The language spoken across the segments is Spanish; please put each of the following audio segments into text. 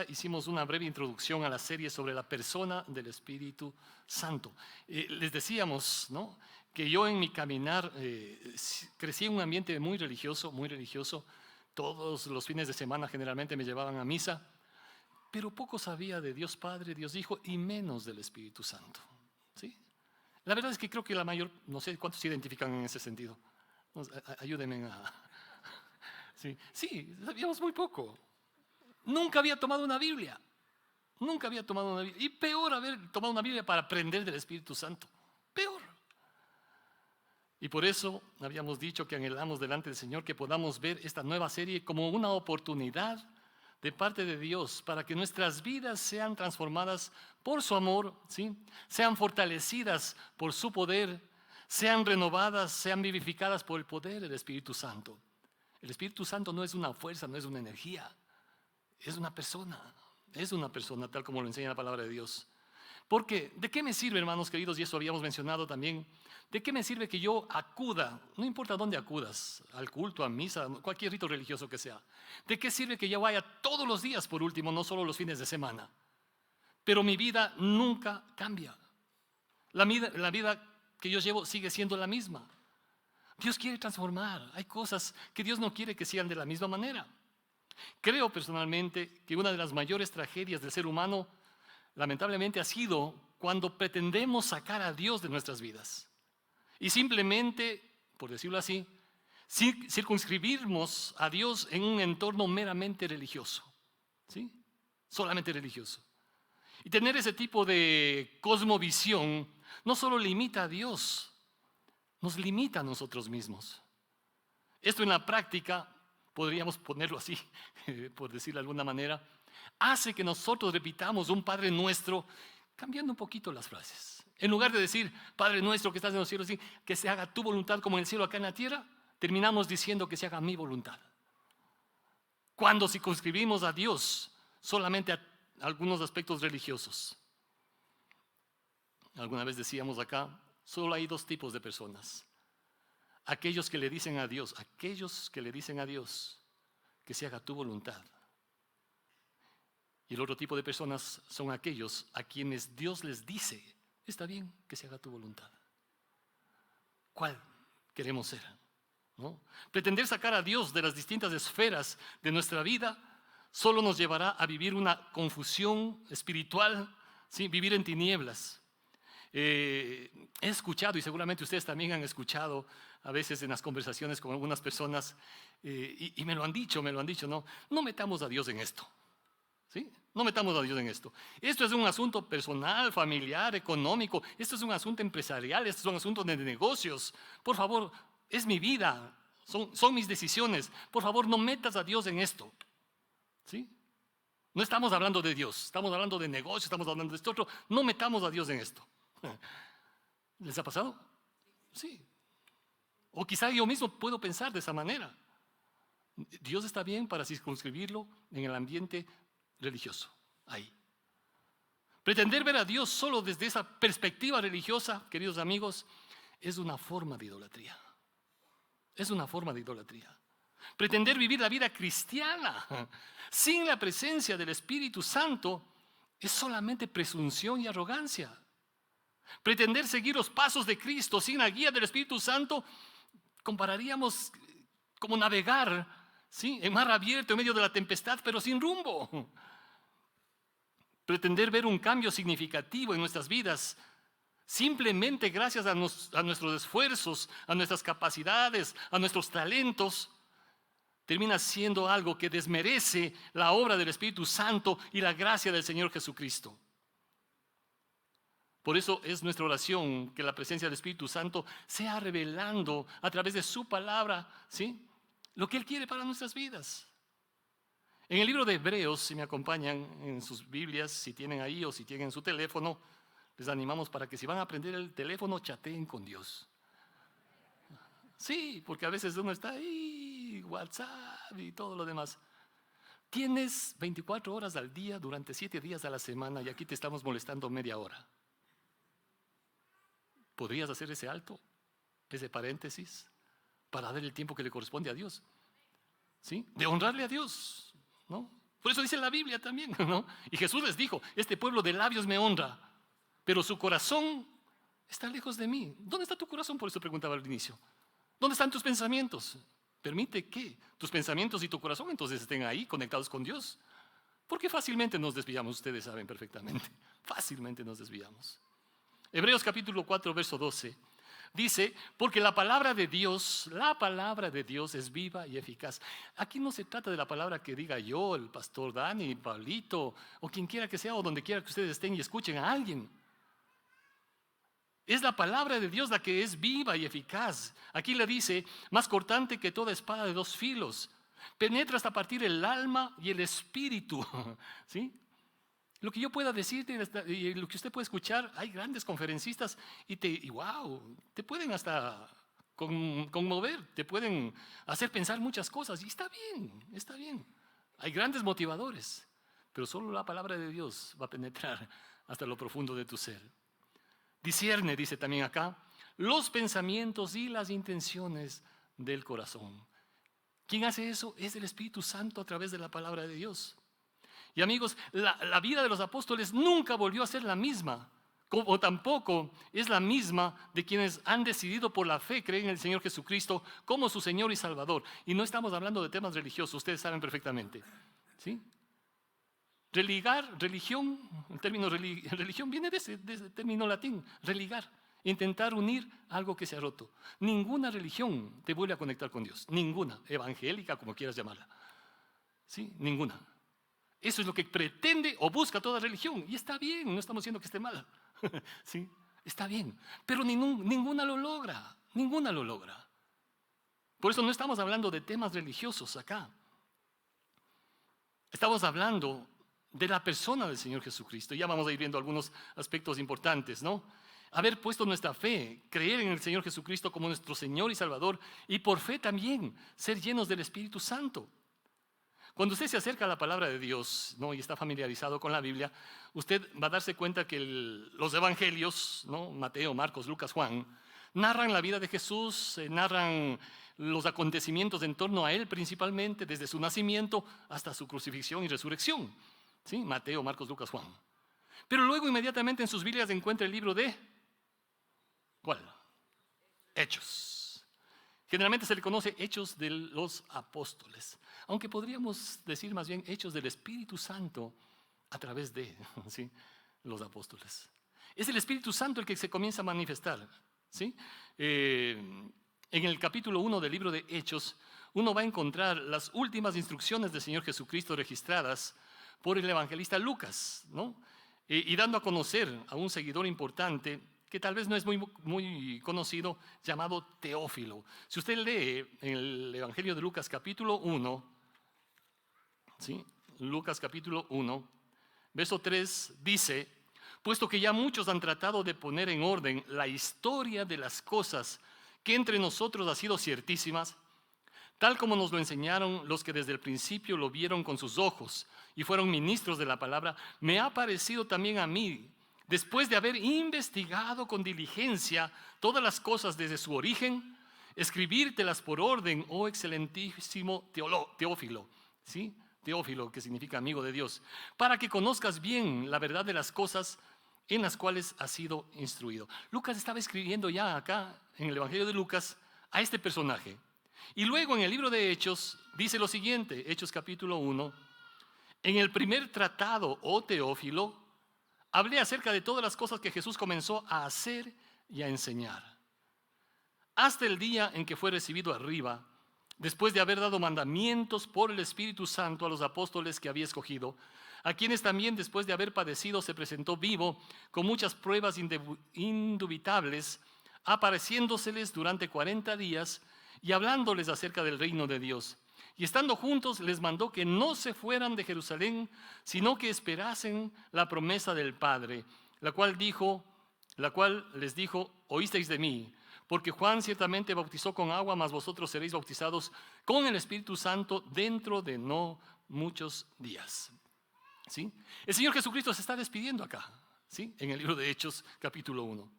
pasada hicimos una breve introducción a la serie sobre la persona del Espíritu Santo. Les decíamos, ¿no?, que yo en mi caminar crecí en un ambiente muy religioso, muy religioso. Todos los fines de semana generalmente me llevaban a misa, pero poco sabía de Dios Padre, Dios Hijo y menos del Espíritu Santo, ¿sí? La verdad es que creo que la mayor, no sé cuántos se identifican en ese sentido. Ayúdenme a... Sí, sabíamos muy poco. Nunca había tomado una Biblia. Nunca había tomado una Biblia. Y peor haber tomado una Biblia para aprender del Espíritu Santo. Peor. Y por eso habíamos dicho que anhelamos delante del Señor que podamos ver esta nueva serie como una oportunidad de parte de Dios para que nuestras vidas sean transformadas por su amor, ¿sí?, sean fortalecidas por su poder, sean renovadas, sean vivificadas por el poder del Espíritu Santo. El Espíritu Santo no es una fuerza, no es una energía, es una persona tal como lo enseña la palabra de Dios. Porque, ¿de qué me sirve, hermanos queridos? Y eso habíamos mencionado también. ¿De qué me sirve que yo acuda, no importa dónde acudas, al culto, a misa, cualquier rito religioso que sea? ¿De qué sirve que yo vaya todos los días, por último, no solo los fines de semana? Pero mi vida nunca cambia. La vida que yo llevo sigue siendo la misma. Dios quiere transformar. Hay cosas que Dios no quiere que sean de la misma manera. Creo personalmente que una de las mayores tragedias del ser humano, lamentablemente, ha sido cuando pretendemos sacar a Dios de nuestras vidas y simplemente, por decirlo así, circunscribirnos a Dios en un entorno meramente religioso, ¿sí?, solamente religioso. Y tener ese tipo de cosmovisión no solo limita a Dios, nos limita a nosotros mismos. Esto en la práctica, podríamos ponerlo así, por decirlo de alguna manera, hace que nosotros repitamos un Padre Nuestro cambiando un poquito las frases. En lugar de decir, Padre Nuestro que estás en los cielos, que se haga tu voluntad como en el cielo acá en la tierra, terminamos diciendo que se haga mi voluntad. Cuando circunscribimos a Dios solamente a algunos aspectos religiosos. Alguna vez decíamos acá, solo hay dos tipos de personas. Aquellos que le dicen a Dios que se haga tu voluntad. Y el otro tipo de personas son aquellos a quienes Dios les dice, está bien que se haga tu voluntad. ¿Cuál queremos ser? ¿No? Pretender sacar a Dios de las distintas esferas de nuestra vida solo nos llevará a vivir una confusión espiritual, ¿sí?, vivir en tinieblas. He escuchado, y seguramente ustedes también han escuchado a veces en las conversaciones con algunas personas, y me lo han dicho, no metamos a Dios en esto, ¿sí? No metamos a Dios en esto. Esto es un asunto personal, familiar, económico, esto es un asunto empresarial, esto es un asunto de negocios. Por favor, es mi vida, son mis decisiones. Por favor, no metas a Dios en esto, ¿sí? No estamos hablando de Dios, estamos hablando de negocios, estamos hablando de esto otro. No metamos a Dios en esto. ¿Les ha pasado? Sí. O quizá yo mismo puedo pensar de esa manera. Dios está bien para circunscribirlo en el ambiente religioso, ahí. Pretender ver a Dios solo desde esa perspectiva religiosa, queridos amigos, es una forma de idolatría. Es una forma de idolatría. Pretender vivir la vida cristiana sin la presencia del Espíritu Santo es solamente presunción y arrogancia. Pretender seguir los pasos de Cristo sin la guía del Espíritu Santo, compararíamos como navegar, ¿sí?, en mar abierto en medio de la tempestad, pero sin rumbo. Pretender ver un cambio significativo en nuestras vidas simplemente gracias a nuestros esfuerzos, a nuestras capacidades, a nuestros talentos, termina siendo algo que desmerece la obra del Espíritu Santo y la gracia del Señor Jesucristo. Por eso es nuestra oración que la presencia del Espíritu Santo sea revelando a través de su palabra, ¿sí?, lo que Él quiere para nuestras vidas. En el libro de Hebreos, si me acompañan en sus Biblias, si tienen ahí o si tienen su teléfono, les animamos para que si van a aprender el teléfono, chateen con Dios. Sí, porque a veces uno está ahí, WhatsApp y todo lo demás. Tienes 24 horas al día durante 7 días a la semana y aquí te estamos molestando media hora. ¿Podrías hacer ese alto, ese paréntesis, para dar el tiempo que le corresponde a Dios? ¿Sí? De honrarle a Dios, ¿no? Por eso dice la Biblia también, ¿no? Y Jesús les dijo, este pueblo de labios me honra, pero su corazón está lejos de mí. ¿Dónde está tu corazón? Por eso preguntaba al inicio. ¿Dónde están tus pensamientos? Permite que tus pensamientos y tu corazón entonces estén ahí conectados con Dios. Porque fácilmente nos desviamos, ustedes saben perfectamente. Fácilmente nos desviamos. Hebreos capítulo 4, verso 12. Dice, porque la palabra de Dios es viva y eficaz. Aquí no se trata de la palabra que diga yo, el pastor Dani, Pablito, o quien quiera que sea, o donde quiera que ustedes estén y escuchen a alguien. Es la palabra de Dios la que es viva y eficaz. Aquí le dice, más cortante que toda espada de dos filos. Penetra hasta partir el alma y el espíritu. ¿Sí? Lo que yo pueda decirte y lo que usted puede escuchar, hay grandes conferencistas y wow, te pueden hasta conmover, te pueden hacer pensar muchas cosas. Y está bien. Hay grandes motivadores, pero solo la palabra de Dios va a penetrar hasta lo profundo de tu ser. Discierne, dice también acá, los pensamientos y las intenciones del corazón. ¿Quién hace eso? Es el Espíritu Santo a través de la palabra de Dios. Y amigos, la vida de los apóstoles nunca volvió a ser la misma, como tampoco es la misma de quienes han decidido por la fe creer en el Señor Jesucristo como su Señor y Salvador. Y no estamos hablando de temas religiosos, ustedes saben perfectamente. ¿Sí? Religión, el término religión viene de ese término latín, religar, intentar unir algo que se ha roto. Ninguna religión te vuelve a conectar con Dios, ninguna, evangélica como quieras llamarla, ¿sí? Ninguna. Eso es lo que pretende o busca toda religión, y está bien, no estamos diciendo que esté mal, ¿sí? Está bien, pero ninguna lo logra, ninguna lo logra. Por eso no estamos hablando de temas religiosos acá, estamos hablando de la persona del Señor Jesucristo. Ya vamos a ir viendo algunos aspectos importantes, ¿no? Haber puesto nuestra fe, creer en el Señor Jesucristo como nuestro Señor y Salvador, y por fe también ser llenos del Espíritu Santo. Cuando usted se acerca a la palabra de Dios, ¿no? Y está familiarizado con la Biblia, usted va a darse cuenta que los evangelios, ¿no? Mateo, Marcos, Lucas, Juan, narran la vida de Jesús, narran los acontecimientos en torno a Él principalmente, desde su nacimiento hasta su crucifixión y resurrección. ¿Sí? Mateo, Marcos, Lucas, Juan. Pero luego inmediatamente en sus Biblias encuentra el libro de ¿cuál? Hechos. Generalmente se le conoce Hechos de los Apóstoles, aunque podríamos decir más bien Hechos del Espíritu Santo a través de ¿sí? los apóstoles. Es el Espíritu Santo el que se comienza a manifestar. ¿Sí? En el capítulo 1 del libro de Hechos, uno va a encontrar las últimas instrucciones del Señor Jesucristo registradas por el evangelista Lucas, ¿no? Y dando a conocer a un seguidor importante que tal vez no es muy conocido, llamado Teófilo. Si usted lee en el Evangelio de Lucas capítulo 1, ¿sí? Lucas capítulo 1, verso 3 dice, puesto que ya muchos han tratado de poner en orden la historia de las cosas que entre nosotros ha sido ciertísimas, tal como nos lo enseñaron los que desde el principio lo vieron con sus ojos y fueron ministros de la palabra, me ha parecido también a mí, después de haber investigado con diligencia todas las cosas desde su origen, escribírtelas por orden, oh excelentísimo Teófilo, ¿sí? Teófilo, que significa amigo de Dios, para que conozcas bien la verdad de las cosas en las cuales has sido instruido. Lucas estaba escribiendo ya acá, en el Evangelio de Lucas, a este personaje. Y luego en el libro de Hechos dice lo siguiente, Hechos capítulo 1, en el primer tratado, oh Teófilo, hablé acerca de todas las cosas que Jesús comenzó a hacer y a enseñar, hasta el día en que fue recibido arriba, después de haber dado mandamientos por el Espíritu Santo a los apóstoles que había escogido, a quienes también después de haber padecido se presentó vivo con muchas pruebas indubitables, apareciéndoseles durante 40 días y hablándoles acerca del reino de Dios. Y estando juntos les mandó que no se fueran de Jerusalén, sino que esperasen la promesa del Padre, la cual les dijo, oísteis de mí, porque Juan ciertamente bautizó con agua, mas vosotros seréis bautizados con el Espíritu Santo dentro de no muchos días. ¿Sí? El Señor Jesucristo se está despidiendo acá, ¿sí? En el libro de Hechos capítulo 1.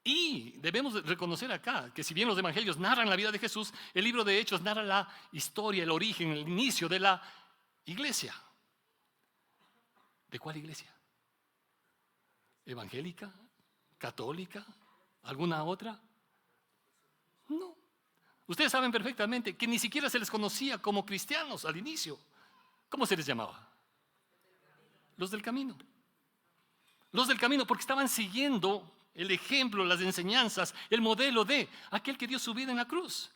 Y debemos reconocer acá que si bien los evangelios narran la vida de Jesús, el libro de Hechos narra la historia, el origen, el inicio de la iglesia. ¿De cuál iglesia? ¿Evangélica? ¿Católica? ¿Alguna otra? No. Ustedes saben perfectamente que ni siquiera se les conocía como cristianos al inicio. ¿Cómo se les llamaba? Los del camino. Los del camino, porque estaban siguiendo el ejemplo, las enseñanzas, el modelo de aquel que dio su vida en la cruz.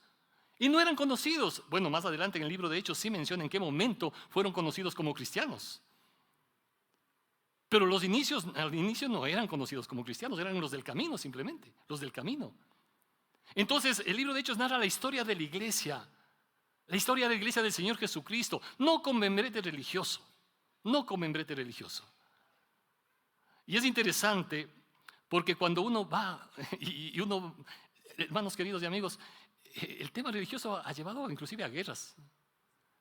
Y no eran conocidos. Bueno, más adelante en el libro de Hechos sí menciona en qué momento fueron conocidos como cristianos. Pero al inicio no eran conocidos como cristianos, eran los del camino simplemente, los del camino. Entonces, el libro de Hechos narra la historia de la iglesia del Señor Jesucristo, no con membrete religioso, no con membrete religioso. Y es interesante porque cuando uno va, y uno, hermanos queridos y amigos, el tema religioso ha llevado inclusive a guerras.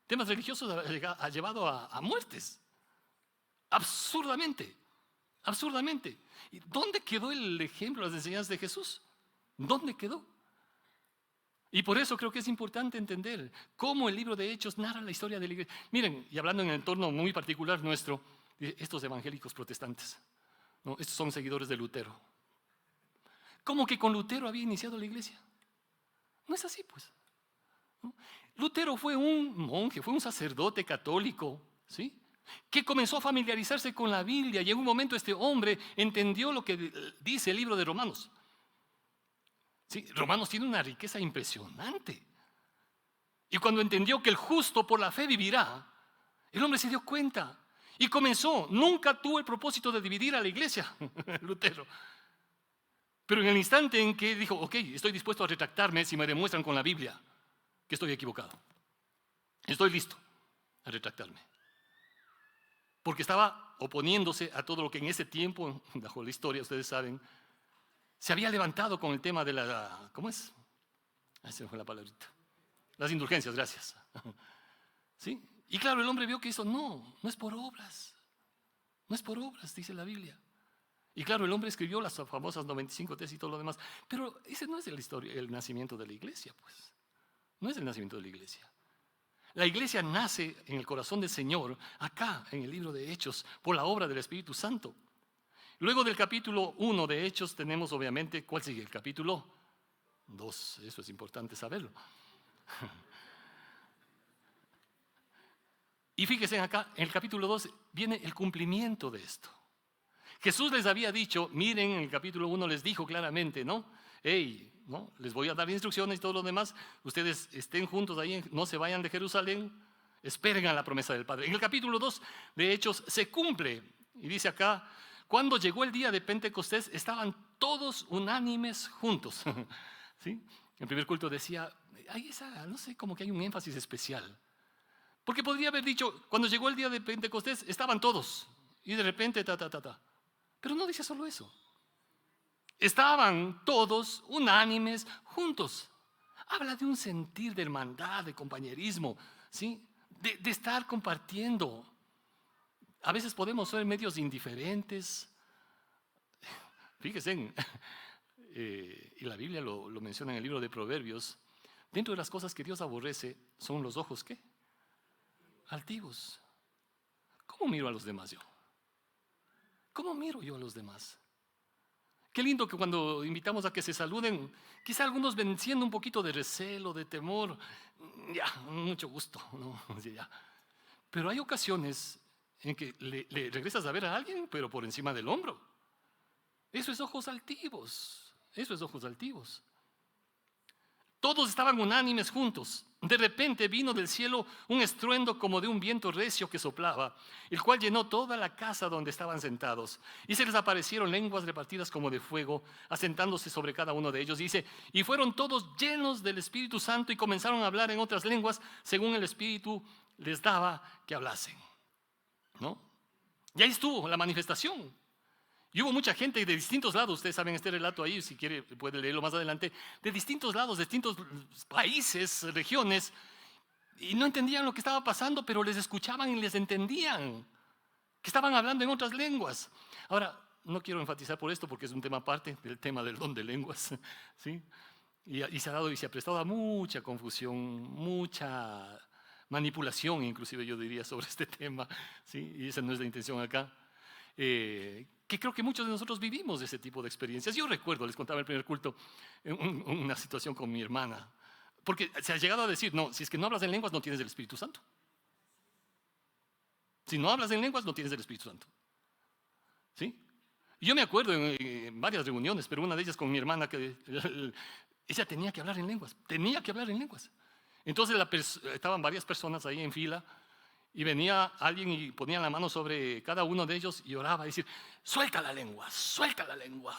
Temas religiosos ha llevado a muertes. Absurdamente, absurdamente. ¿Y dónde quedó el ejemplo, las enseñanzas de Jesús? ¿Dónde quedó? Y por eso creo que es importante entender cómo el libro de Hechos narra la historia de la iglesia. Miren, y hablando en el entorno muy particular nuestro, estos evangélicos protestantes, ¿no? Estos son seguidores de Lutero. ¿Cómo que con Lutero había iniciado la iglesia? No es así, pues, ¿no? Lutero fue un monje, fue un sacerdote católico, ¿sí?, que comenzó a familiarizarse con la Biblia y en un momento este hombre entendió lo que dice el libro de Romanos. Sí, Romanos tiene una riqueza impresionante. Y cuando entendió que el justo por la fe vivirá, el hombre se dio cuenta y comenzó. Nunca tuvo el propósito de dividir a la iglesia, Lutero. Pero en el instante en que dijo, ok, estoy dispuesto a retractarme si me demuestran con la Biblia que estoy equivocado. Estoy listo a retractarme. Porque estaba oponiéndose a todo lo que en ese tiempo, bajo la historia, ustedes saben, se había levantado con el tema de la, ¿cómo es? Ahí se me fue la palabrita. Las indulgencias, gracias. ¿Sí? Y claro, el hombre vio que eso no es por obras. No es por obras, dice la Biblia. Y claro, el hombre escribió las famosas 95 tesis y todo lo demás. Pero ese no es el nacimiento de la iglesia, pues. No es el nacimiento de la iglesia. La iglesia nace en el corazón del Señor, acá en el libro de Hechos, por la obra del Espíritu Santo. Luego del capítulo 1 de Hechos tenemos obviamente, ¿cuál sigue? El capítulo 2, eso es importante saberlo. Y fíjense acá, en el capítulo 2 viene el cumplimiento de esto. Jesús les había dicho, miren, en el capítulo 1 les dijo claramente, ¿no? Hey, ¿no? Les voy a dar instrucciones y todo lo demás, ustedes estén juntos ahí, no se vayan de Jerusalén, esperen a la promesa del Padre. En el capítulo 2 de Hechos se cumple, y dice acá, cuando llegó el día de Pentecostés, estaban todos unánimes juntos. ¿Sí? El primer culto decía, hay esa, no sé, como que hay un énfasis especial. Porque podría haber dicho, cuando llegó el día de Pentecostés, estaban todos, y de repente, Pero no dice solo eso. Estaban todos unánimes juntos. Habla de un sentir de hermandad, de compañerismo, ¿sí? De estar compartiendo. A veces podemos ser medios indiferentes. Fíjense, y la Biblia lo menciona en el libro de Proverbios. Dentro de las cosas que Dios aborrece son los ojos, ¿qué? Altivos. ¿Cómo miro a los demás yo? ¿Cómo miro yo a los demás? Qué lindo que cuando invitamos a que se saluden, quizá algunos venciendo un poquito de recelo, de temor, ya, mucho gusto, ¿no? Sí, ya. Pero hay ocasiones en que le regresas a ver a alguien, pero por encima del hombro. Eso es ojos altivos, eso es ojos altivos. Todos estaban unánimes juntos. De repente vino del cielo un estruendo como de un viento recio que soplaba, el cual llenó toda la casa donde estaban sentados. Y se les aparecieron lenguas repartidas como de fuego, asentándose sobre cada uno de ellos. Dice, y fueron todos llenos del Espíritu Santo y comenzaron a hablar en otras lenguas, según el Espíritu les daba que hablasen. ¿No? Y ahí estuvo la manifestación. Y hubo mucha gente de distintos lados, ustedes saben este relato ahí, si quiere puede leerlo más adelante, de distintos lados, de distintos países, regiones, y no entendían lo que estaba pasando, pero les escuchaban y les entendían, que estaban hablando en otras lenguas. Ahora, no quiero enfatizar por esto porque es un tema aparte del tema del don de lenguas, ¿sí? Y se ha dado y se ha prestado a mucha confusión, mucha manipulación, inclusive yo diría, sobre este tema, ¿sí? Y esa no es la intención acá. Que creo que muchos de nosotros vivimos ese tipo de experiencias. Yo recuerdo, les contaba en el primer culto, una situación con mi hermana, porque se ha llegado a decir, no, si es que no hablas en lenguas no tienes el Espíritu Santo. Si no hablas en lenguas no tienes el Espíritu Santo. ¿Sí? Y yo me acuerdo en varias reuniones, pero una de ellas con mi hermana, que ella tenía que hablar en lenguas, tenía que hablar en lenguas. Entonces estaban varias personas ahí en fila y venía alguien y ponía la mano sobre cada uno de ellos y oraba, y decir, suelta la lengua,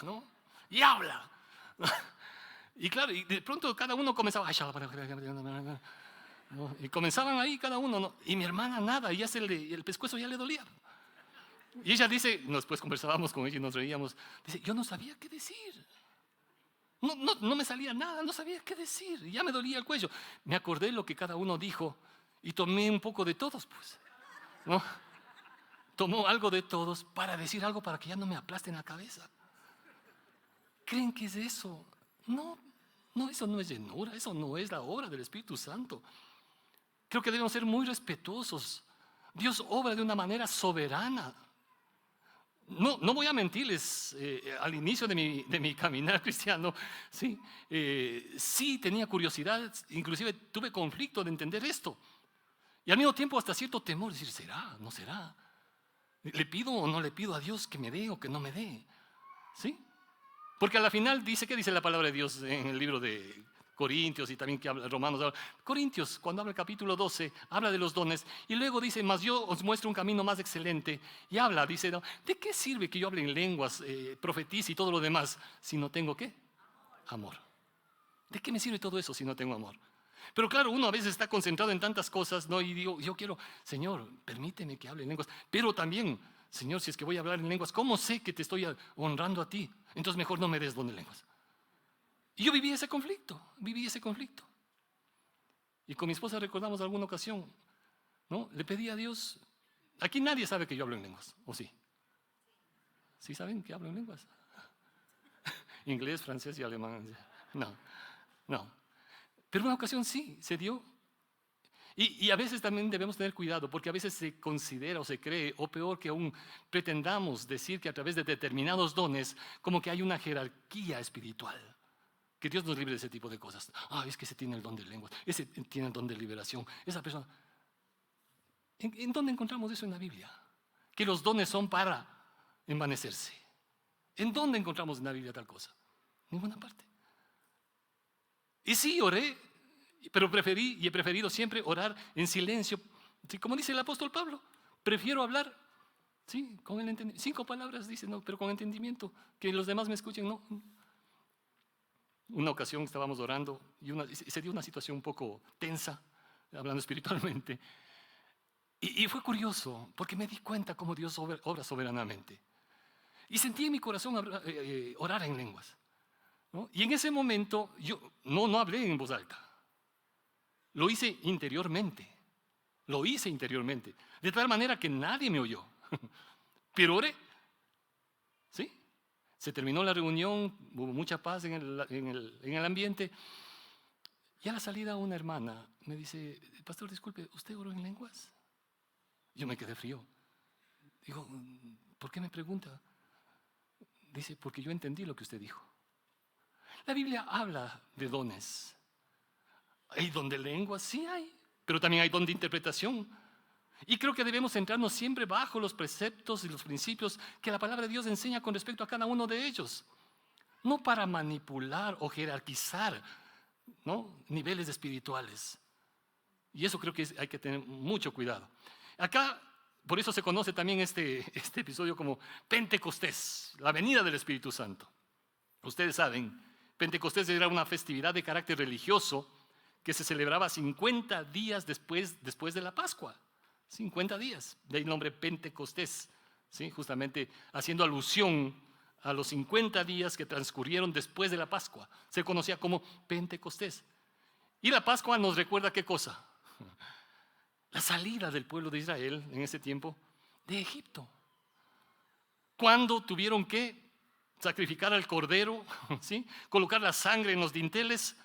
¿no? Y habla. Y claro, y de pronto cada uno comenzaba, ¿no? Y comenzaban ahí cada uno, ¿no? Y mi hermana nada, y ya el pescuezo ya le dolía. Y ella dice, después conversábamos con ella y nos reíamos, dice, yo no sabía qué decir. No me salía nada, no sabía qué decir. Y ya me dolía el cuello. Me acordé lo que cada uno dijo y tomé un poco de todos, pues, ¿no? Tomó algo de todos para decir algo para que ya no me aplasten la cabeza. ¿Creen que es eso? No, eso no es llenura, eso no es la obra del Espíritu Santo. Creo que debemos ser muy respetuosos. Dios obra de una manera soberana. No voy a mentirles, al inicio de mi caminar cristiano, sí tenía curiosidad, inclusive tuve conflicto de entender esto. Y al mismo tiempo hasta cierto temor, decir, ¿será? ¿No será? ¿Le pido o no le pido a Dios que me dé o que no me dé? ¿Sí? Porque a la final ¿qué dice la palabra de Dios en el libro de Corintios y también que habla Romanos? Corintios, cuando habla el capítulo 12, habla de los dones y luego dice, mas yo os muestro un camino más excelente. Y habla, dice, ¿no? ¿De qué sirve que yo hable en lenguas, profetice y todo lo demás si no tengo qué? Amor. ¿De qué me sirve todo eso si no tengo amor? Pero claro, uno a veces está concentrado en tantas cosas, ¿no? Y digo, yo quiero, Señor, permíteme que hable en lenguas. Pero también, Señor, si es que voy a hablar en lenguas, ¿cómo sé que te estoy honrando a ti? Entonces mejor no me des don de lenguas. Y yo viví ese conflicto. Y con mi esposa recordamos alguna ocasión, ¿no? Le pedí a Dios, aquí nadie sabe que yo hablo en lenguas, ¿o sí? ¿Sí saben que hablo en lenguas? Inglés, francés y alemán. No. Pero una ocasión sí, se dio. Y a veces también debemos tener cuidado, porque a veces se considera o se cree, o peor que aún, pretendamos decir que a través de determinados dones, como que hay una jerarquía espiritual. Que Dios nos libre de ese tipo de cosas. Es que ese tiene el don de lenguas, ese tiene el don de liberación, esa persona. ¿En dónde encontramos eso en la Biblia? Que los dones son para envanecerse. ¿En dónde encontramos en la Biblia tal cosa? Ninguna parte. Y sí, oré, pero he preferido siempre orar en silencio. ¿Sí? Como dice el apóstol Pablo, prefiero hablar, ¿sí? Con el entendimiento. 5 palabras dice, no, pero con entendimiento, que los demás me escuchen, no. Una ocasión estábamos orando y se dio una situación un poco tensa, hablando espiritualmente. Y fue curioso, porque me di cuenta cómo Dios obra soberanamente. Y sentí en mi corazón orar en lenguas, ¿no? Y en ese momento yo no hablé en voz alta. Lo hice interiormente. De tal manera que nadie me oyó. Pero oré. ¿Sí? Se terminó la reunión, hubo mucha paz en el ambiente. Y a la salida una hermana me dice, pastor, disculpe, ¿usted oró en lenguas? Yo me quedé frío. Digo, ¿por qué me pregunta? Dice, porque yo entendí lo que usted dijo. La Biblia habla de dones. ¿Hay don de lenguas? Sí hay, pero también hay don de interpretación. Y creo que debemos centrarnos siempre bajo los preceptos y los principios que la palabra de Dios enseña con respecto a cada uno de ellos. No para manipular o jerarquizar, ¿no? Niveles espirituales. Y eso creo que hay que tener mucho cuidado. Acá, por eso se conoce también este episodio como Pentecostés, la venida del Espíritu Santo. Ustedes saben, Pentecostés era una festividad de carácter religioso que se celebraba 50 días después de la Pascua. 50 días, de ahí el nombre Pentecostés, ¿sí? Justamente haciendo alusión a los 50 días que transcurrieron después de la Pascua. Se conocía como Pentecostés. Y la Pascua nos recuerda ¿qué cosa? La salida del pueblo de Israel en ese tiempo de Egipto. Cuando tuvieron que sacrificar al cordero, ¿sí? Colocar la sangre en los dinteles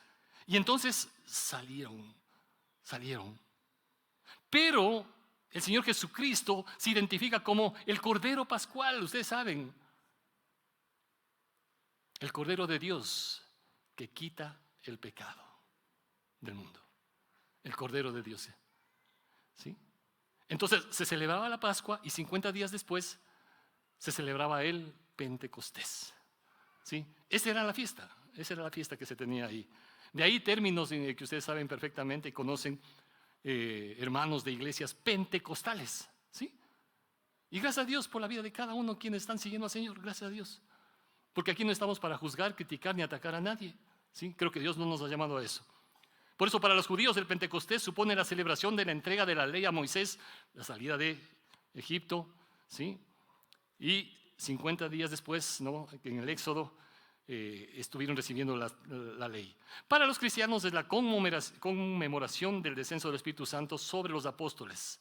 y entonces salieron. Pero el Señor Jesucristo se identifica como el Cordero Pascual, ustedes saben. El Cordero de Dios que quita el pecado del mundo. El Cordero de Dios. ¿Sí? Entonces se celebraba la Pascua y 50 días después se celebraba el Pentecostés. ¿Sí? Esa era la fiesta que se tenía ahí. De ahí términos que ustedes saben perfectamente y conocen, hermanos de iglesias pentecostales. ¿Sí? Y gracias a Dios por la vida de cada uno quienes están siguiendo al Señor, gracias a Dios. Porque aquí no estamos para juzgar, criticar ni atacar a nadie. ¿Sí? Creo que Dios no nos ha llamado a eso. Por eso para los judíos el Pentecostés supone la celebración de la entrega de la ley a Moisés, la salida de Egipto, ¿sí? Y 50 días después, ¿no?, en el Éxodo, estuvieron recibiendo la ley. Para los cristianos es la conmemoración del descenso del Espíritu Santo sobre los apóstoles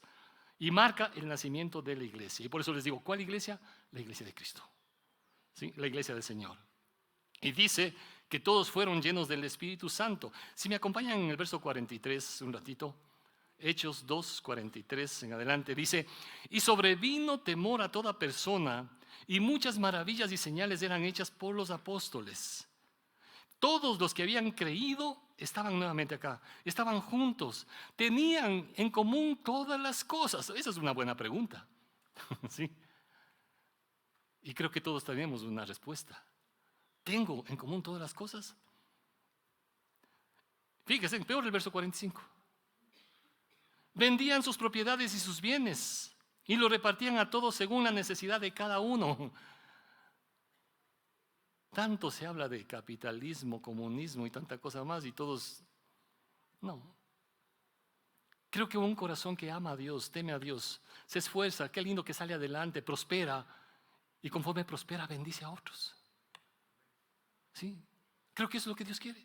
y marca el nacimiento de la iglesia. Y por eso les digo, ¿cuál iglesia? La iglesia de Cristo, ¿sí? La iglesia del Señor. Y dice que todos fueron llenos del Espíritu Santo. Si me acompañan en el verso 43 un ratito, Hechos 2, 43 en adelante, dice: y sobrevino temor a toda persona, y muchas maravillas y señales eran hechas por los apóstoles. Todos los que habían creído estaban nuevamente acá, estaban juntos, tenían en común todas las cosas. Esa es una buena pregunta. ¿Sí? Y creo que todos tenemos una respuesta. ¿Tengo en común todas las cosas? Fíjense, peor el verso 45. Vendían sus propiedades y sus bienes y lo repartían a todos según la necesidad de cada uno. Tanto se habla de capitalismo, comunismo y tanta cosa más y todos, no. Creo que un corazón que ama a Dios, teme a Dios, se esfuerza, qué lindo que sale adelante, prospera y conforme prospera bendice a otros. ¿Sí? Creo que eso es lo que Dios quiere.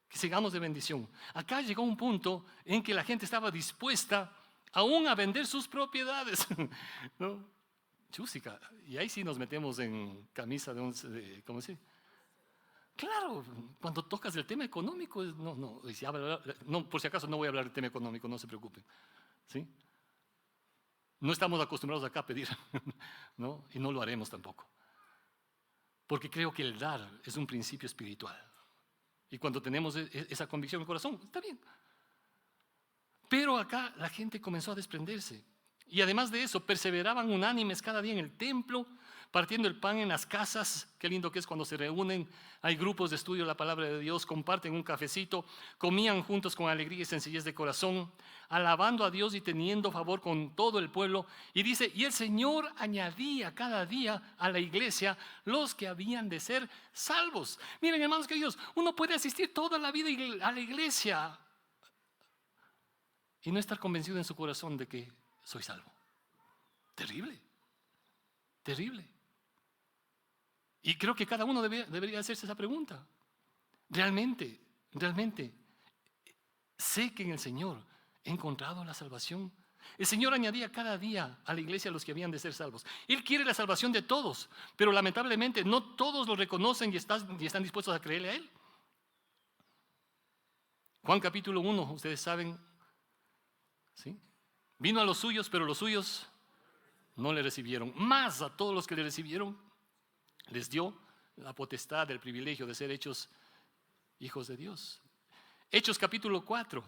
Que sigamos de bendición. Acá llegó un punto en que la gente estaba dispuesta aún a vender sus propiedades. ¿No? Chúsica. Y ahí sí nos metemos en camisa de once, ¿cómo se dice? Claro, cuando tocas el tema económico, no, por si acaso no voy a hablar del tema económico, no se preocupen. ¿Sí? No estamos acostumbrados acá a pedir, ¿no? Y no lo haremos tampoco. Porque creo que el dar es un principio espiritual. Y cuando tenemos esa convicción en el corazón, está bien. Pero acá la gente comenzó a desprenderse. Y además de eso, perseveraban unánimes cada día en el templo, partiendo el pan en las casas. Qué lindo que es cuando se reúnen, hay grupos de estudio de la palabra de Dios, comparten un cafecito, comían juntos con alegría y sencillez de corazón, alabando a Dios y teniendo favor con todo el pueblo. Y dice, y el Señor añadía cada día a la iglesia los que habían de ser salvos. Miren, hermanos queridos, uno puede asistir toda la vida a la iglesia y no estar convencido en su corazón de que soy salvo. Terrible, terrible. Y creo que cada uno debería hacerse esa pregunta. Realmente, sé que en el Señor he encontrado la salvación. El Señor añadía cada día a la iglesia a los que habían de ser salvos. Él quiere la salvación de todos, pero lamentablemente no todos lo reconocen y están dispuestos a creerle a Él. Juan capítulo 1, ustedes saben, ¿sí? Vino a los suyos, pero los suyos no le recibieron. Más a todos los que le recibieron, les dio la potestad, el privilegio de ser hechos hijos de Dios. Hechos capítulo 4,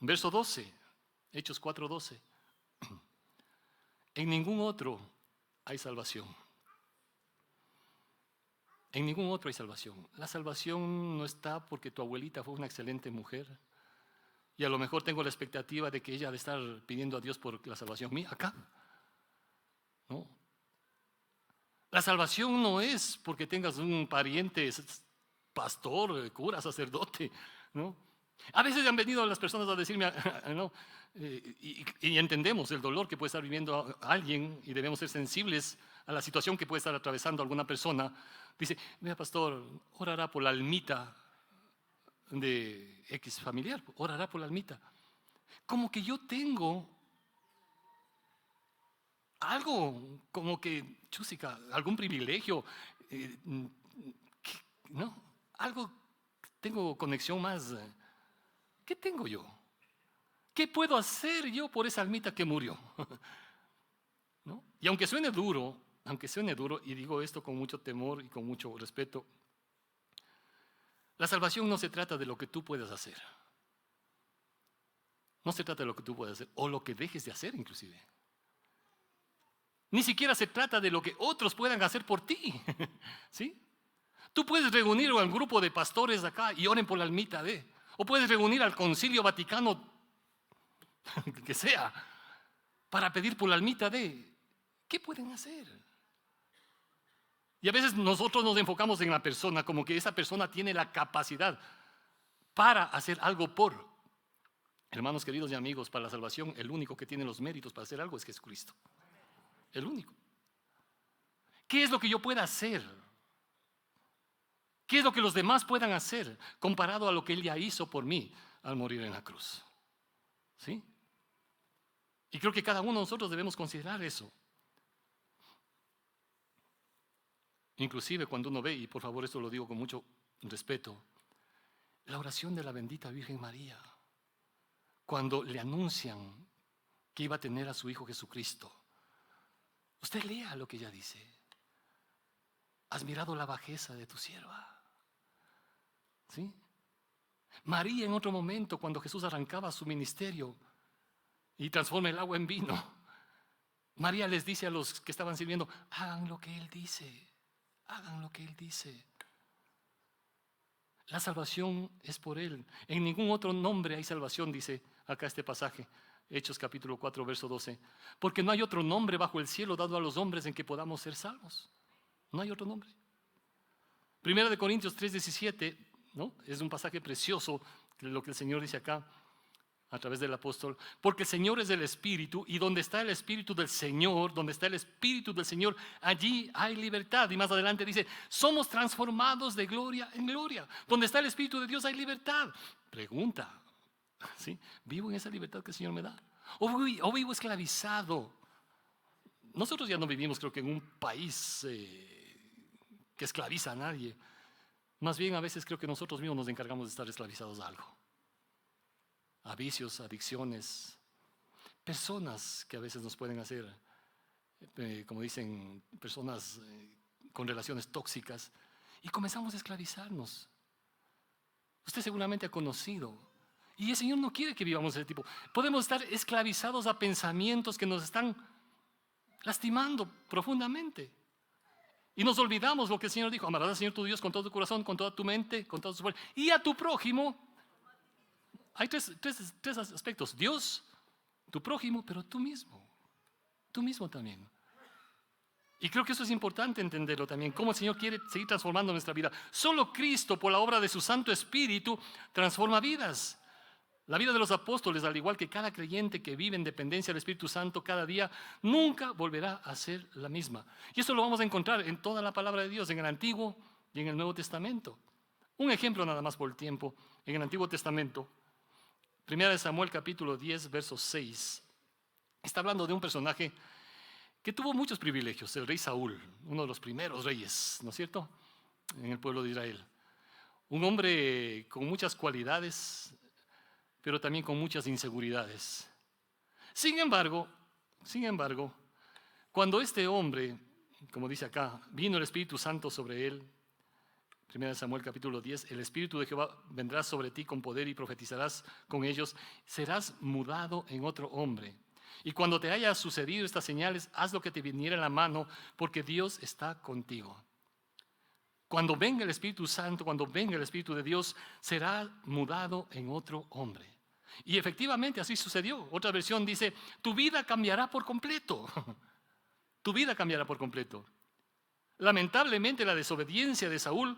verso 12. Hechos 4, 12. En ningún otro hay salvación. En ningún otro hay salvación. La salvación no está porque tu abuelita fue una excelente mujer y a lo mejor tengo la expectativa de que ella ha de estar pidiendo a Dios por la salvación mía acá. No. La salvación no es porque tengas un pariente pastor, cura, sacerdote, ¿no? A veces han venido las personas a decirme, ¿no? Y entendemos el dolor que puede estar viviendo alguien y debemos ser sensibles a la situación que puede estar atravesando alguna persona. Dice, mira pastor, orará por la almita de X familiar, orará por la almita. Como que yo tengo algo, como que, chúsica, algún privilegio, ¿no? Algo, tengo conexión más. ¿Qué tengo yo? ¿Qué puedo hacer yo por esa almita que murió? ¿No? Y aunque suene duro, y digo esto con mucho temor y con mucho respeto, la salvación no se trata de lo que tú puedas hacer. No se trata de lo que tú puedas hacer o lo que dejes de hacer inclusive. Ni siquiera se trata de lo que otros puedan hacer por ti. ¿Sí? Tú puedes reunir al grupo de pastores acá y oren por la almita de. O puedes reunir al Concilio Vaticano, que sea, para pedir por la almita de. ¿Qué pueden hacer? Y a veces nosotros nos enfocamos en la persona, como que esa persona tiene la capacidad para hacer algo por. Hermanos queridos y amigos, para la salvación, el único que tiene los méritos para hacer algo es Jesucristo. El único. ¿Qué es lo que yo pueda hacer? ¿Qué es lo que los demás puedan hacer comparado a lo que Él ya hizo por mí al morir en la cruz? ¿Sí? Y creo que cada uno de nosotros debemos considerar eso. Inclusive cuando uno ve, y por favor esto lo digo con mucho respeto, la oración de la bendita Virgen María, cuando le anuncian que iba a tener a su Hijo Jesucristo. Usted lea lo que ella dice. Has mirado la bajeza de tu sierva. ¿Sí? María en otro momento, cuando Jesús arrancaba su ministerio y transforma el agua en vino, María les dice a los que estaban sirviendo, hagan lo que Él dice, hagan lo que Él dice. La salvación es por Él. En ningún otro nombre hay salvación, dice acá este pasaje, Hechos capítulo 4, verso 12. Porque no hay otro nombre bajo el cielo dado a los hombres en que podamos ser salvos. No hay otro nombre. Primera de Corintios 3, 17, ¿no? Es un pasaje precioso, lo que el Señor dice acá a través del apóstol. Porque el Señor es el Espíritu, y donde está el Espíritu del Señor, donde está el Espíritu del Señor, allí hay libertad. Y más adelante dice, somos transformados de gloria en gloria. Donde está el Espíritu de Dios hay libertad. Pregunta, ¿sí? ¿Vivo en esa libertad que el Señor me da? ¿O vivo esclavizado? Nosotros ya no vivimos, creo que en un país que esclaviza a nadie. Más bien a veces creo que nosotros mismos nos encargamos de estar esclavizados a algo. A vicios, adicciones, personas que a veces nos pueden hacer, como dicen, personas con relaciones tóxicas, y comenzamos a esclavizarnos. Usted seguramente ha conocido, y el Señor no quiere que vivamos ese tipo. Podemos estar esclavizados a pensamientos que nos están lastimando profundamente. Y nos olvidamos lo que el Señor dijo, amarás al Señor tu Dios con todo tu corazón, con toda tu mente, con todo tu fuerza, y a tu prójimo. Hay tres aspectos, Dios, tu prójimo, pero tú mismo también. Y creo que eso es importante entenderlo también, cómo el Señor quiere seguir transformando nuestra vida. Solo Cristo, por la obra de su Santo Espíritu, transforma vidas. La vida de los apóstoles, al igual que cada creyente que vive en dependencia del Espíritu Santo cada día, nunca volverá a ser la misma. Y esto lo vamos a encontrar en toda la palabra de Dios, en el Antiguo y en el Nuevo Testamento. Un ejemplo nada más por el tiempo, en el Antiguo Testamento, Primera de Samuel capítulo 10, verso 6, está hablando de un personaje que tuvo muchos privilegios, el rey Saúl, uno de los primeros reyes, ¿no es cierto?, en el pueblo de Israel. Un hombre con muchas cualidades, pero también con muchas inseguridades. Sin embargo, cuando este hombre, como dice acá, vino el Espíritu Santo sobre él, 1 Samuel capítulo 10, el Espíritu de Jehová vendrá sobre ti con poder y profetizarás con ellos, serás mudado en otro hombre. Y cuando te haya sucedido estas señales, haz lo que te viniera en la mano, porque Dios está contigo. Cuando venga el Espíritu Santo, cuando venga el Espíritu de Dios, será mudado en otro hombre. Y efectivamente así sucedió. Otra versión dice, tu vida cambiará por completo. Tu vida cambiará por completo. Lamentablemente la desobediencia de Saúl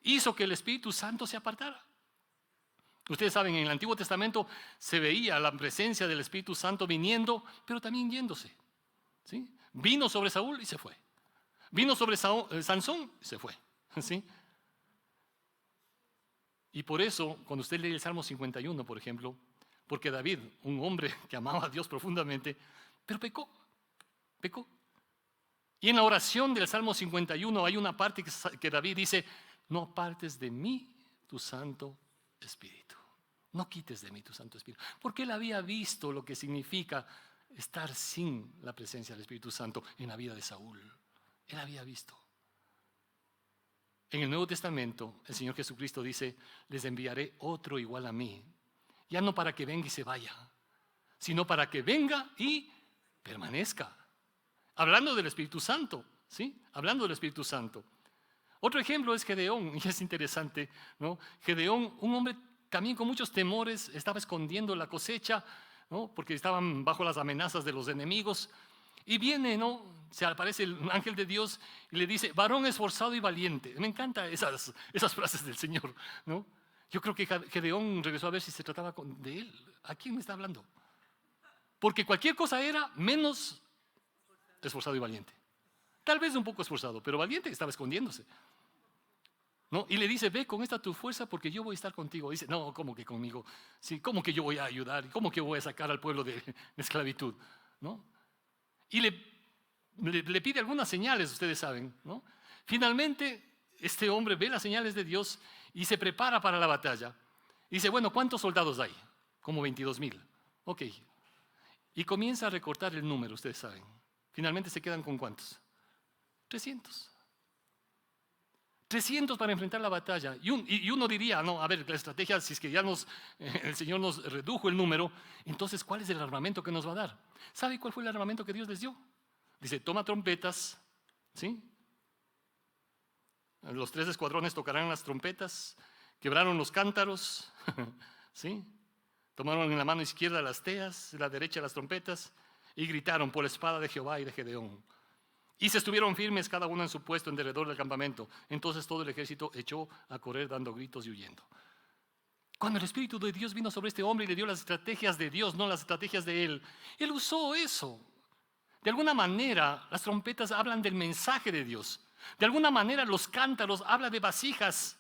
hizo que el Espíritu Santo se apartara. Ustedes saben, en el Antiguo Testamento se veía la presencia del Espíritu Santo viniendo, pero también yéndose. ¿Sí? Vino sobre Saúl y se fue. Vino sobre Sansón y se fue. ¿Sí? Y por eso, cuando usted lee el Salmo 51, por ejemplo, porque David, un hombre que amaba a Dios profundamente, pero pecó. Y en la oración del Salmo 51 hay una parte que David dice, no apartes de mí tu Santo Espíritu. No quites de mí tu Santo Espíritu. Porque él había visto lo que significa estar sin la presencia del Espíritu Santo en la vida de Saúl. Él había visto. En el Nuevo Testamento, el Señor Jesucristo dice: les enviaré otro igual a mí. Ya no para que venga y se vaya, sino para que venga y permanezca. Hablando del Espíritu Santo, ¿sí? Hablando del Espíritu Santo. Otro ejemplo es Gedeón, y es interesante, ¿no? Gedeón, un hombre también con muchos temores, estaba escondiendo la cosecha, ¿no? Porque estaban bajo las amenazas de los enemigos. Y viene, ¿no? Se aparece el ángel de Dios y le dice: varón esforzado y valiente. Me encantan esas frases del Señor, ¿no? Yo creo que Gedeón regresó a ver si se trataba de él. ¿A quién me está hablando? Porque cualquier cosa era menos esforzado y valiente. Tal vez un poco esforzado, pero valiente, estaba escondiéndose, ¿no? Y le dice: ve con esta tu fuerza porque yo voy a estar contigo. Dice: no, ¿cómo que conmigo? Sí, ¿cómo que yo voy a ayudar? ¿Cómo que voy a sacar al pueblo de esclavitud? ¿No? Y le pide algunas señales, ustedes saben, ¿no? Finalmente, este hombre ve las señales de Dios y se prepara para la batalla. Dice: bueno, ¿cuántos soldados hay? Como 22,000. Ok. Y comienza a recortar el número, ustedes saben. Finalmente se quedan con ¿cuántos? 300. 300 para enfrentar la batalla. Y uno diría: no, a ver, la estrategia, si es que ya el Señor nos redujo el número, entonces ¿cuál es el armamento que nos va a dar? ¿Sabe cuál fue el armamento que Dios les dio? Dice: toma trompetas, ¿sí? Los 3 escuadrones tocarán las trompetas, quebraron los cántaros, ¿sí? Tomaron en la mano izquierda las teas, en la derecha las trompetas, y gritaron por la espada de Jehová y de Gedeón. Y se estuvieron firmes cada uno en su puesto en derredor del campamento. Entonces todo el ejército echó a correr dando gritos y huyendo. Cuando el Espíritu de Dios vino sobre este hombre y le dio las estrategias de Dios, no las estrategias de él usó eso. De alguna manera las trompetas hablan del mensaje de Dios. De alguna manera los cántaros hablan de vasijas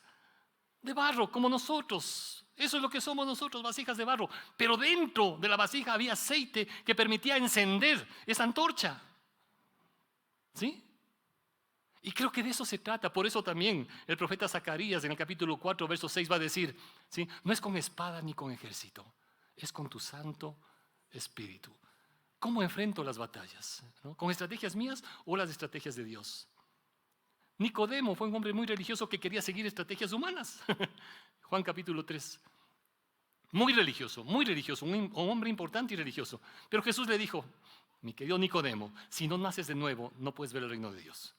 de barro, como nosotros. Eso es lo que somos nosotros, vasijas de barro. Pero dentro de la vasija había aceite que permitía encender esa antorcha. ¿Sí? Y creo que de eso se trata. Por eso también el profeta Zacarías en el capítulo 4, verso 6 va a decir, ¿sí? No es con espada ni con ejército, es con tu Santo Espíritu. ¿Cómo enfrento las batallas? ¿No? ¿Con estrategias mías o las estrategias de Dios? Nicodemo fue un hombre muy religioso que quería seguir estrategias humanas. Juan capítulo 3. Muy religioso, un hombre importante y religioso. Pero Jesús le dijo: mi querido Nicodemo, si no naces de nuevo, no puedes ver el reino de Dios.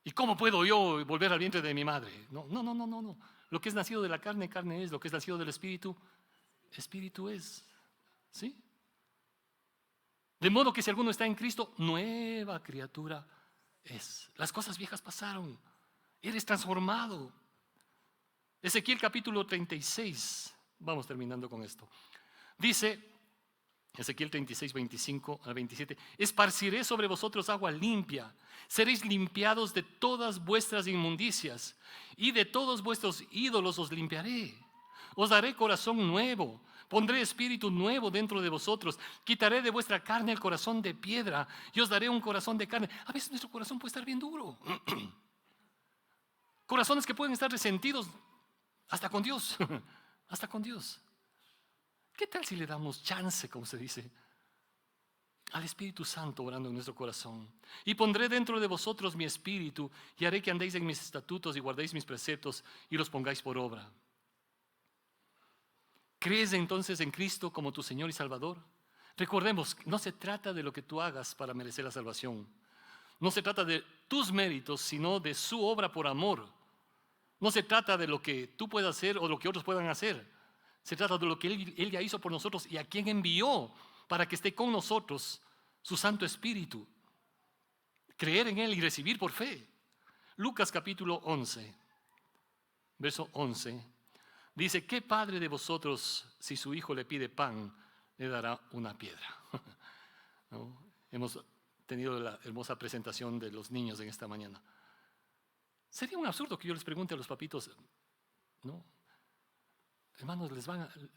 ¿Y cómo puedo yo volver al vientre de mi madre? No. Lo que es nacido de la carne, carne es. Lo que es nacido del Espíritu, Espíritu es. ¿Sí? De modo que si alguno está en Cristo, nueva criatura es. Las cosas viejas pasaron. Eres transformado. Ezequiel capítulo 36. Vamos terminando con esto. Dice Ezequiel 36, 25 al 27: esparciré sobre vosotros agua limpia, seréis limpiados de todas vuestras inmundicias, y de todos vuestros ídolos os limpiaré. Os daré corazón nuevo, pondré espíritu nuevo dentro de vosotros, quitaré de vuestra carne el corazón de piedra, y os daré un corazón de carne. A veces nuestro corazón puede estar bien duro. Corazones que pueden estar resentidos hasta con Dios, hasta con Dios. ¿Qué tal si le damos chance, como se dice, al Espíritu Santo orando en nuestro corazón? Y pondré dentro de vosotros mi espíritu y haré que andéis en mis estatutos y guardéis mis preceptos y los pongáis por obra. ¿Crees entonces en Cristo como tu Señor y Salvador? Recordemos, no se trata de lo que tú hagas para merecer la salvación. No se trata de tus méritos, sino de su obra por amor. No se trata de lo que tú puedas hacer o lo que otros puedan hacer. Se trata de lo que Él ya hizo por nosotros y a quien envió para que esté con nosotros su Santo Espíritu. Creer en Él y recibir por fe. Lucas capítulo 11, verso 11, dice: ¿qué padre de vosotros, si su hijo le pide pan, le dará una piedra? ¿No? Hemos tenido la hermosa presentación de los niños en esta mañana. Sería un absurdo que yo les pregunte a los papitos, ¿no? Hermanos,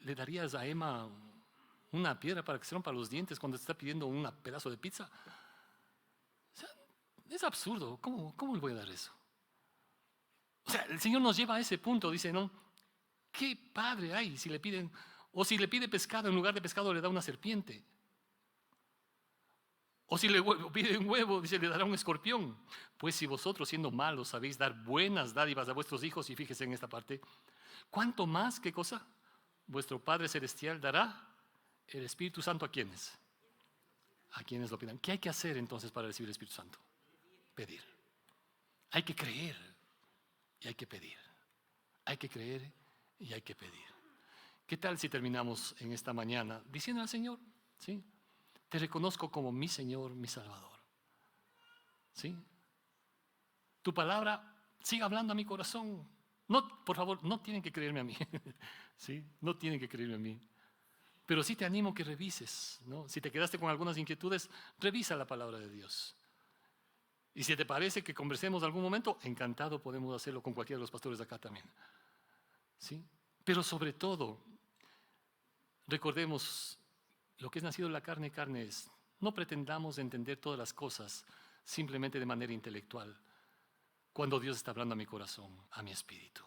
¿le darías a Emma una piedra para que se rompa los dientes cuando te está pidiendo un pedazo de pizza? O sea, es absurdo. ¿Cómo le voy a dar eso? O sea, el Señor nos lleva a ese punto. Dice, ¿no? ¿Qué padre hay si le piden, o si le pide pescado, en lugar de pescado le da una serpiente? O si le pide un huevo, dice, le dará un escorpión. Pues si vosotros, siendo malos, sabéis dar buenas dádivas a vuestros hijos, y fíjese en esta parte, ¿cuánto más, qué cosa? Vuestro Padre Celestial dará el Espíritu Santo ¿a quiénes? A quienes lo pidan. ¿Qué hay que hacer entonces para recibir el Espíritu Santo? Pedir. Hay que creer y hay que pedir. Hay que creer y hay que pedir. ¿Qué tal si terminamos en esta mañana diciendo al Señor, ¿sí? Te reconozco como mi Señor, mi Salvador. ¿Sí? Tu palabra sigue hablando a mi corazón. No, por favor, no tienen que creerme a mí. ¿Sí? No tienen que creerme a mí. Pero sí te animo que revises, ¿no? Si te quedaste con algunas inquietudes, revisa la palabra de Dios. Y si te parece que conversemos algún momento, encantado podemos hacerlo con cualquiera de los pastores de acá también. ¿Sí? Pero sobre todo, recordemos, lo que es nacido de la carne es, no pretendamos entender todas las cosas simplemente de manera intelectual, cuando Dios está hablando a mi corazón, a mi espíritu.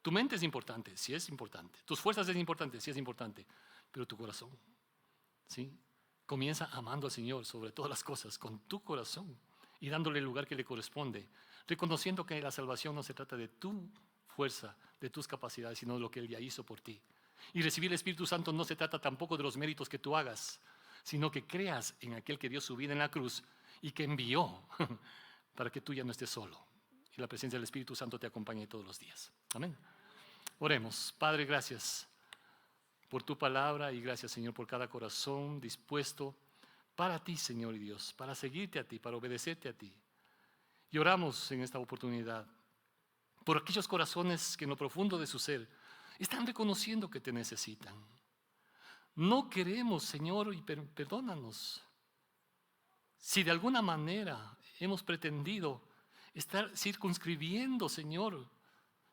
Tu mente es importante, sí es importante. Tus fuerzas es importante, sí es importante. Pero tu corazón, ¿sí? Comienza amando al Señor sobre todas las cosas, con tu corazón, y dándole el lugar que le corresponde, reconociendo que la salvación no se trata de tu fuerza, de tus capacidades, sino de lo que Él ya hizo por ti. Y recibir el Espíritu Santo no se trata tampoco de los méritos que tú hagas, sino que creas en aquel que dio su vida en la cruz y que envió para que tú ya no estés solo. Y la presencia del Espíritu Santo te acompañe todos los días. Amén. Oremos. Padre, gracias por tu palabra y gracias, Señor, por cada corazón dispuesto para ti, Señor y Dios, para seguirte a ti, para obedecerte a ti. Y oramos en esta oportunidad por aquellos corazones que en lo profundo de su ser están reconociendo que te necesitan. No queremos, Señor, y perdónanos, si de alguna manera hemos pretendido estar circunscribiendo, Señor,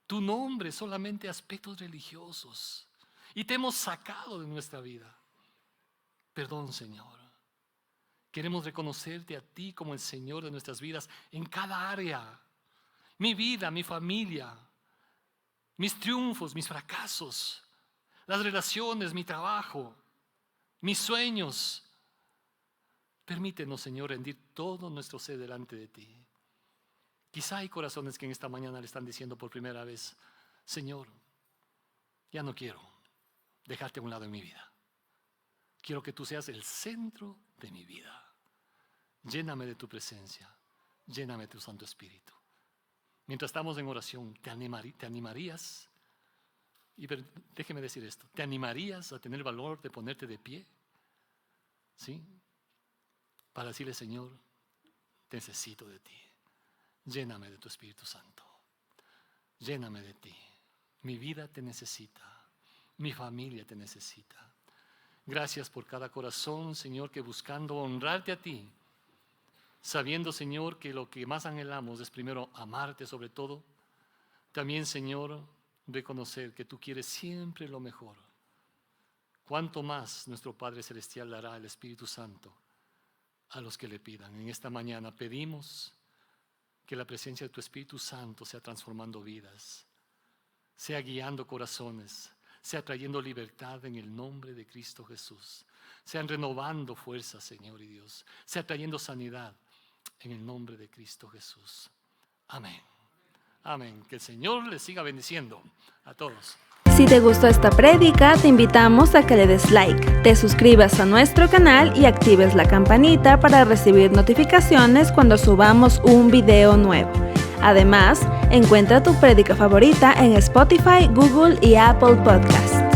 tu nombre solamente a aspectos religiosos y te hemos sacado de nuestra vida. Perdón, Señor. Queremos reconocerte a ti como el Señor de nuestras vidas en cada área. Mi vida, mi familia, mis triunfos, mis fracasos, las relaciones, mi trabajo, mis sueños. Permítenos, Señor, rendir todo nuestro ser delante de ti. Quizá hay corazones que en esta mañana le están diciendo por primera vez, Señor, ya no quiero dejarte a un lado en mi vida. Quiero que tú seas el centro de mi vida. Lléname de tu presencia, lléname de tu Santo Espíritu. Mientras estamos en oración, ¿te animarías? Y déjeme decir esto, ¿te animarías a tener valor de ponerte de pie? ¿Sí? Para decirle, Señor, necesito de ti. Lléname de tu Espíritu Santo. Lléname de ti. Mi vida te necesita. Mi familia te necesita. Gracias por cada corazón, Señor, que buscando honrarte a ti, sabiendo, Señor, que lo que más anhelamos es primero amarte sobre todo. También, Señor, reconocer que tú quieres siempre lo mejor. Cuánto más nuestro Padre Celestial dará el Espíritu Santo a los que le pidan. En esta mañana pedimos que la presencia de tu Espíritu Santo sea transformando vidas, sea guiando corazones, sea trayendo libertad en el nombre de Cristo Jesús, sean renovando fuerzas, Señor y Dios, sea trayendo sanidad en el nombre de Cristo Jesús. Amén. Amén. Que el Señor les siga bendiciendo a todos. Si te gustó esta prédica, te invitamos a que le des like, te suscribas a nuestro canal y actives la campanita para recibir notificaciones cuando subamos un video nuevo. Además, encuentra tu prédica favorita en Spotify, Google y Apple Podcasts.